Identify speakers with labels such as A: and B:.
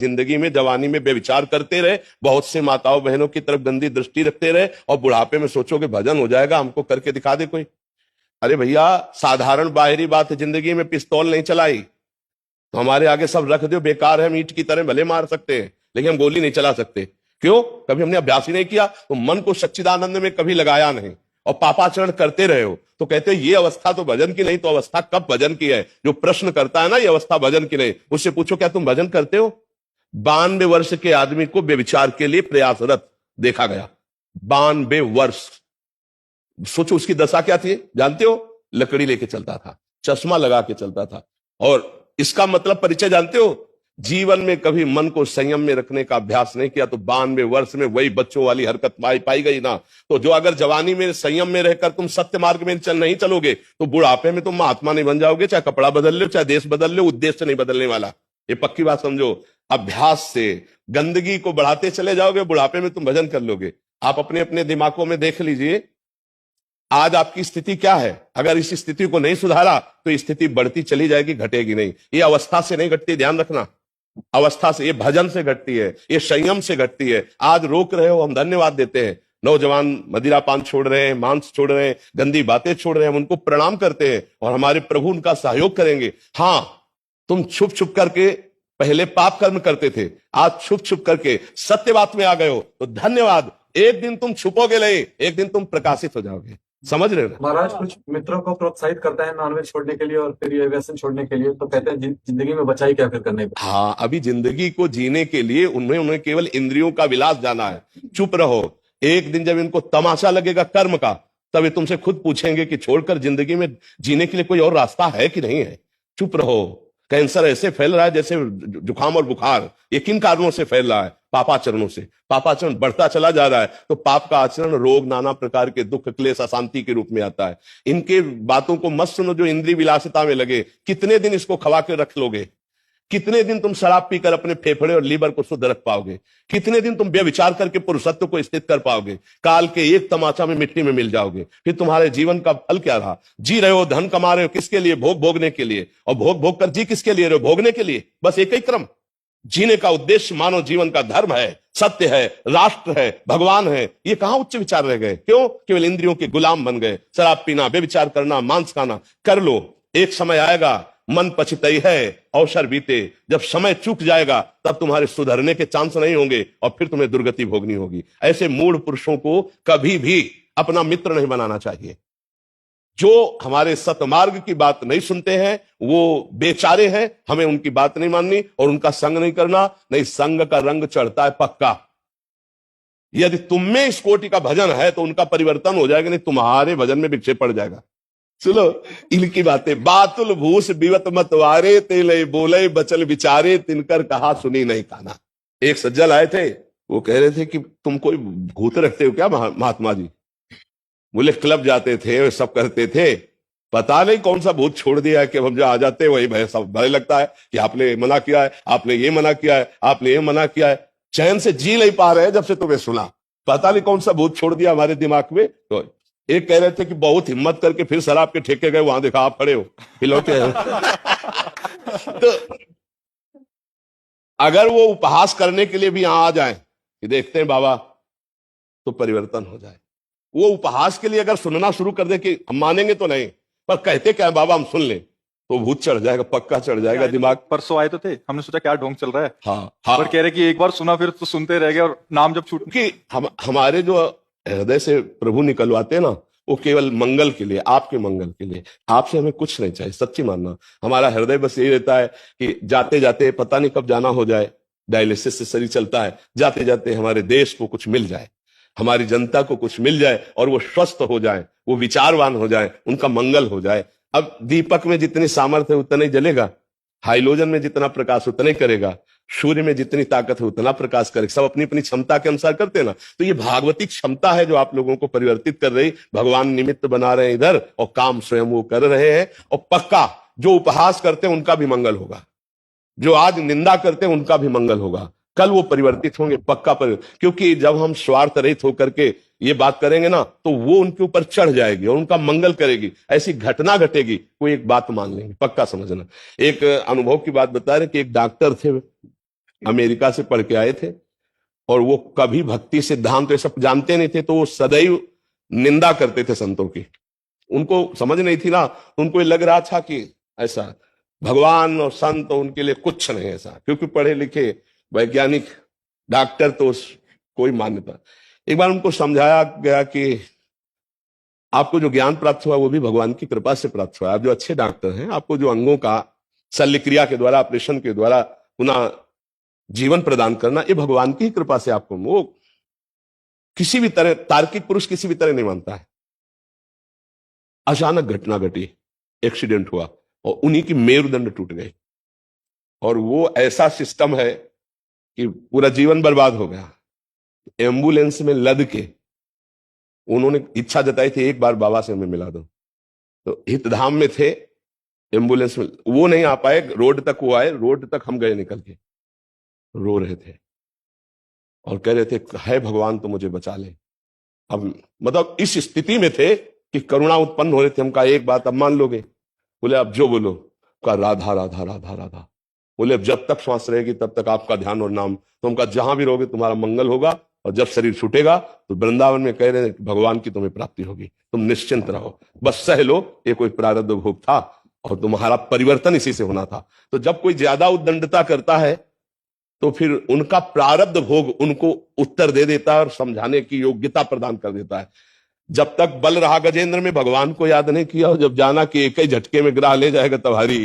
A: जिंदगी में जवानी में बेविचार करते रहे, बहुत से माताओं बहनों की तरफ गंदी दृष्टि रखते रहे और बुढ़ापे में सोचोगे भजन हो जाएगा, हमको करके दिखा दे कोई। अरे भैया, साधारण बाहरी बात है, जिंदगी में पिस्तौल नहीं चलाई तो हमारे आगे सब रख दो, बेकार है, मीट की तरह भले मार सकते हैं लेकिन हम गोली नहीं चला सकते। क्यों? कभी हमने अभ्यास ही नहीं किया, तो मन को सच्चिदानंद में कभी लगाया नहीं और पापाचरण करते रहे हो। तो कहते हैं ये अवस्था तो भजन की नहीं, तो अवस्था कब भजन की है? जो प्रश्न करता है ना ये अवस्था भजन की नहीं, उससे पूछो क्या तुम भजन करते हो? 92 वर्ष के आदमी को बेविचार के लिए प्रयासरत देखा गया। 92 वर्ष, सोचो उसकी दशा क्या थी, जानते हो? लकड़ी लेके चलता था, चश्मा लगा के चलता था। और इसका मतलब परिचय जानते हो? जीवन में कभी मन को संयम में रखने का अभ्यास नहीं किया तो 92 वर्ष में वही बच्चों वाली हरकत पाई गई ना। तो जो अगर जवानी में संयम में रहकर तुम सत्य मार्ग में नहीं चलोगे तो बुढ़ापे में तुम महात्मा नहीं बन जाओगे, चाहे कपड़ा बदल लो, चाहे देश बदल लो, उद्देश्य नहीं बदलने वाला। ये पक्की बात समझो। अभ्यास से गंदगी को बढ़ाते चले जाओगे, बुढ़ापे में तुम भजन कर लोगे। आप अपने अपने दिमागों में देख लीजिए आज आपकी स्थिति क्या है। अगर इस स्थिति को नहीं सुधारा तो स्थिति बढ़ती चली जाएगी, घटेगी नहीं। ये अवस्था से नहीं घटती, ध्यान रखना। अवस्था से, ये भजन से घटती है, ये संयम से घटती है। आज रोक रहे हो, हम धन्यवाद देते हैं। नौजवान मदिरा पान छोड़ रहे हैं, मांस छोड़ रहे हैं, गंदी बातें छोड़ रहे हैं, हम उनको प्रणाम करते हैं और हमारे प्रभु उनका सहयोग करेंगे। हाँ, तुम छुप छुप करके पहले पाप कर्म करते थे, आज छुप छुप करके सत्य बात में आ गए हो, तो धन्यवाद। एक दिन तुम छुपोगे नहीं, एक दिन तुम प्रकाशित हो जाओगे। समझ रहे हो?
B: महाराज कुछ मित्रों को प्रोत्साहित करता है नॉनवेज छोड़ने के लिए और फिर ये व्यसन छोड़ने के लिए, तो कहते हैं जिंदगी में बचाई क्या फिर करने को।
A: हाँ, अभी जिंदगी को जीने के लिए उन्हें केवल इंद्रियों का विलास जाना है। चुप रहो। एक दिन जब इनको तमाशा लगेगा कर्म का, तब ये तुमसे खुद पूछेंगे कि छोड़कर जिंदगी में जीने के लिए कोई और रास्ता है कि नहीं है। चुप रहो। कैंसर ऐसे फैल रहा है जैसे जुकाम और बुखार। ये किन कारणों से फैल रहा है? पापाचरणों से। पापाचरण बढ़ता चला जा रहा है तो पाप का आचरण रोग, नाना प्रकार के दुख, क्लेश, अशांति के रूप में आता है। इनके बातों को मत सुनो जो इंद्रिय विलासिता में लगे। कितने दिन इसको खवा के रख लोगे? कितने दिन तुम शराब पीकर अपने फेफड़े और लीवर को शुद्ध रख पाओगे? कितने दिन तुम व्यभिचार करके पुरुषत्व को स्थित कर पाओगे? काल के एक तमाचा में मिट्टी में मिल जाओगे। फिर तुम्हारे जीवन का फल क्या रहा? जी रहे हो, धन कमा रहे हो, किसके लिए? भोग भोगने के लिए। और भोग भोग कर जी किसके लिए रहे हो? भोगने के लिए। बस एक ही क्रम। जीने का उद्देश्य मानव जीवन का धर्म है, सत्य है, राष्ट्र है, भगवान है। ये कहां उच्च विचार रह गए? क्यों? केवल इंद्रियों के गुलाम बन गए। शराब पीना, व्यभिचार करना, मांस खाना कर लो। एक समय आएगा, मन पछताई है, अवसर बीते, जब समय चूक जाएगा तब तुम्हारे सुधरने के चांस नहीं होंगे और फिर तुम्हें दुर्गति भोगनी होगी। ऐसे मूढ़ पुरुषों को कभी भी अपना मित्र नहीं बनाना चाहिए। जो हमारे सतमार्ग की बात नहीं सुनते हैं वो बेचारे हैं, हमें उनकी बात नहीं माननी और उनका संग नहीं करना। नहीं, संग का रंग चढ़ता है पक्का। यदि तुम में इस कोटि का भजन है तो उनका परिवर्तन हो जाएगा, नहीं तुम्हारे भजन में विक्षेप पड़ जाएगा। सुनो इनकी बातें। बातुल भूष बिवत मतवारे, तेले बोले बचल विचारे, तिनकर कहा सुनी नहीं काना। एक सज्जन आए थे, वो कह रहे थे कि तुम कोई भूत रखते हो क्या महात्मा जी? बोले क्लब जाते थे, सब करते थे, पता नहीं कौन सा भूत छोड़ दिया है कि हम जो आ जाते हैं वही भय सब भय लगता है कि आपने मना किया है, आपने ये मना किया है, आपने ये मना किया है। चैन से जी नहीं पा रहे हैं जब से तुम्हें सुना। पता नहीं कौन सा भूत छोड़ दिया हमारे दिमाग में। तो एक कह रहे थे कि बहुत हिम्मत करके फिर शराब के ठेके गए, वहां देखा आप खड़े हो हिलौते हैं। तो अगर वो उपहास करने के लिए भी यहां आ जाए कि देखते हैं बाबा, तो परिवर्तन हो जाए। वो उपहास के लिए अगर सुनना शुरू कर दे कि हम मानेंगे तो नहीं, पर कहते क्या है बाबा हम सुन ले, तो भूत चढ़ जाएगा, पक्का चढ़ जाएगा दिमाग।
C: परसों आए तो थे, हमने सोचा क्या ढोंग चल रहा है।
A: हाँ,
C: पर कह रहे कि एक बार सुना फिर तो सुनते रह गए और नाम जब छूट
A: कि हमारे जो हृदय से प्रभु निकलवाते हैं ना, वो केवल मंगल के लिए, आपके मंगल के लिए। आपसे हमें कुछ नहीं चाहिए, सच्ची मानना। हमारा हृदय बस यही रहता है कि जाते जाते पता नहीं कब जाना हो जाए। डायलिसिस से शरीर चलता है, जाते जाते हमारे देश को कुछ मिल जाए, हमारी जनता को कुछ मिल जाए और वो स्वस्थ हो जाए, वो विचारवान हो जाए, उनका मंगल हो जाए। अब दीपक में जितनी सामर्थ्य है उतना ही जलेगा, हाइलोजन में जितना प्रकाश उतना ही करेगा, सूर्य में जितनी ताकत है उतना प्रकाश करेगा। सब अपनी अपनी क्षमता के अनुसार करते हैं ना। तो ये भागवतिक क्षमता है जो आप लोगों को परिवर्तित कर रही। भगवान निमित्त बना रहे हैं इधर और काम स्वयं वो कर रहे हैं। और पक्का जो उपहास करते हैं उनका भी मंगल होगा, जो आज निंदा करते हैं उनका भी मंगल होगा। कल वो परिवर्तित होंगे पक्का पर, क्योंकि जब हम स्वार्थ रहित होकर के ये बात करेंगे ना तो वो उनके ऊपर चढ़ जाएगी और उनका मंगल करेगी। ऐसी घटना घटेगी, कोई एक बात मान लेंगे, पक्का समझना। एक अनुभव की बात बता रहे कि एक डॉक्टर थे, अमेरिका से पढ़ के आए थे और वो कभी भक्ति सिद्धांत ये सब जानते नहीं थे, तो वो सदैव निंदा करते थे संतों की। उनको समझ नहीं थी ना, उनको ये लग रहा था कि ऐसा भगवान और संत उनके लिए कुछ नहीं ऐसा, क्योंकि पढ़े लिखे वैज्ञानिक डॉक्टर तो कोई मान्यता। एक बार उनको समझाया गया कि आपको जो ज्ञान प्राप्त हुआ वो भी भगवान की कृपा से प्राप्त हुआ। आप जो अच्छे डॉक्टर हैं, आपको जो अंगों का शल्य क्रिया के द्वारा, ऑपरेशन के द्वारा पुनः जीवन प्रदान करना, ये भगवान की कृपा से आपको, वो किसी भी तरह तार्किक पुरुष किसी भी तरह नहीं मानता है। अचानक घटना घटी, एक्सीडेंट हुआ और उन्हीं की मेरुदंड टूट गई, और वो ऐसा सिस्टम है कि पूरा जीवन बर्बाद हो गया। एम्बुलेंस में लद के उन्होंने इच्छा जताई थी एक बार बाबा से हमें मिला दो, तो हितधाम में थे, एम्बुलेंस में वो नहीं आ पाए, रोड तक वो आए, रोड तक हम गए निकल के, रो रहे थे और कह रहे थे है भगवान तो मुझे बचा ले। अब मतलब इस स्थिति में थे कि करुणा उत्पन्न हो रही थी। हम कहा एक बात अब मान लोगे? बोले अब जो बोलो। कहा राधा राधा राधा राधा। बोले अब जब तक श्वास रहेगी तब तक आपका ध्यान और नाम। तो हम कहा जहां भी रहोगे तुम्हारा मंगल होगा, और जब शरीर छूटेगा तो वृंदावन में कह रहे हैं भगवान की तुम्हें प्राप्ति होगी, तुम निश्चिंत रहो, बस सह लो, ये कोई प्रारब्ध भोग था और तुम्हारा परिवर्तन इसी से होना था। तो जब कोई ज्यादा उद्दंडता करता है तो फिर उनका प्रारब्ध भोग उनको उत्तर दे देता है और समझाने की योग्यता प्रदान कर देता है। जब तक बल रहा गजेंद्र में भगवान को याद नहीं किया, और जब जाना कि एक ही झटके में ग्राह ले जाएगा तब हरी